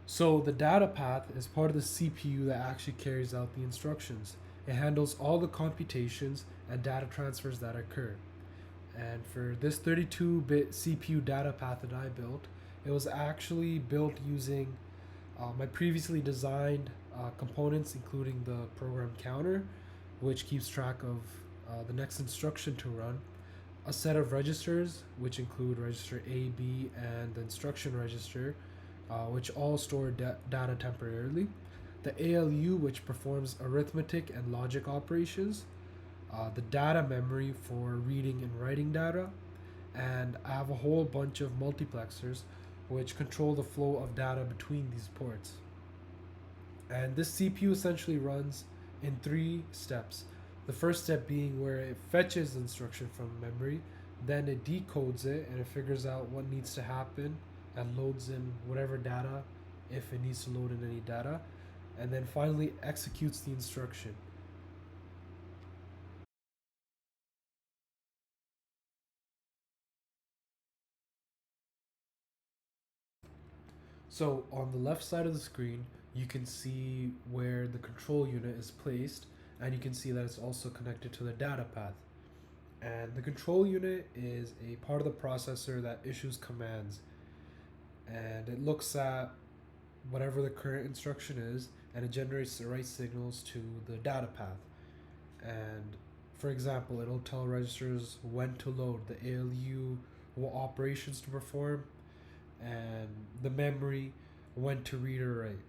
So the data path is part of the CPU that actually carries out the instructions. It handles all the computations and data transfers that occur. And for this 32-bit CPU data path that I built, it was actually built using my previously designed components, including the program counter, which keeps track of the next instruction to run, a set of registers, which include register A, B, and the instruction register, which all store data temporarily, the ALU, which performs arithmetic and logic operations, the data memory for reading and writing data, and I have a whole bunch of multiplexers which control the flow of data between these ports. And this CPU essentially runs in three steps. The first step being where it fetches the instruction from memory, then it decodes it and it figures out what needs to happen and loads in whatever data if it needs to load in any data, and then finally executes the instruction. So on the left side of the screen, you can see where the control unit is placed, and you can see that it's also connected to the data path. And the control unit is a part of the processor that issues commands, and it looks at whatever the current instruction is, and it generates the right signals to the data path. And for example, it'll tell registers when to load, the ALU what operations to perform, and the memory when to read or write.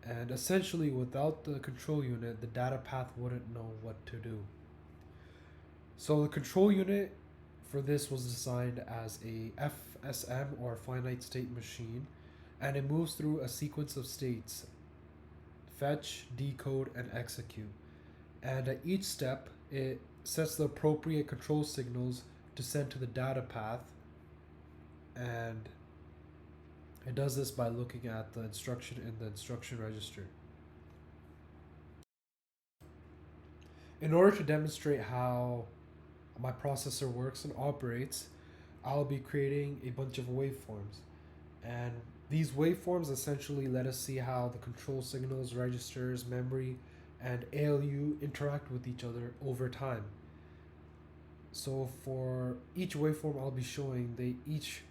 And essentially, without the control unit, the data path wouldn't know what to do. So the control unit for this was designed as a FSM, or finite state machine, and it moves through a sequence of states: fetch, decode, and execute. And at each step, it sets the appropriate control signals to send to the data path, and it does this by looking at the instruction in the instruction register. In order to demonstrate how my processor works and operates, I'll be creating a bunch of waveforms. And these waveforms essentially let us see how the control signals, registers, memory, and ALU interact with each other over time. So for each waveform I'll be showing, they each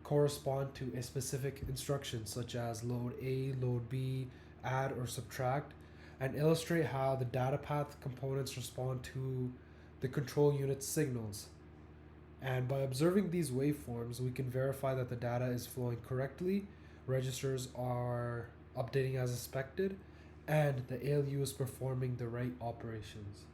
correspond to a specific instruction, such as load A, load B, add or subtract, and illustrate how the data path components respond to the control unit's signals. And by observing these waveforms, we can verify that the data is flowing correctly, registers are updating as expected, and the ALU is performing the right operations.